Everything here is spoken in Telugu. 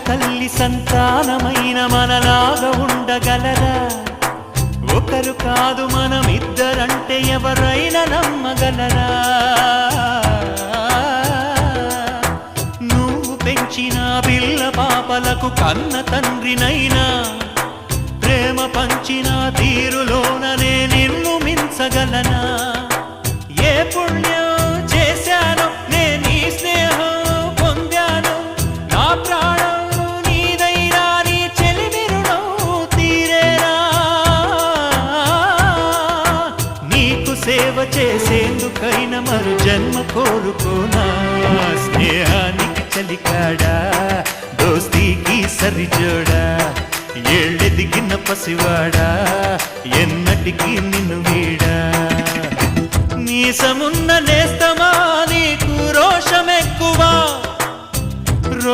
తల్లి సంతానమైన మనలాగా ఉండగలరా? ఒకరు కాదు మనమిద్దరంటే ఎవరైనా నమ్మగలరా? నువ్వు పెంచిన పిల్ల పాపలకు కన్న తండ్రినైనా ప్రేమ పంచిన తీరులోననే నిన్ను మించగలనా? ఏ పుణ్యం చేశానో నేను ఈ స్నేహం పొందాను, నా ప్రాణం నీదైనా నీ చెలిమి రుణం తీరేనా? నీకు సేవ చేసేందుకైనా మరు జన్మ కోరుకోనా? స్నేహానికి చలికాడా, దోస్తీకి సరిజోడా, ఏళ్ళెదిగిన పసివాడా ఎన్నటికీ నిన్ను వీడా? నీసమున్న నేస్తం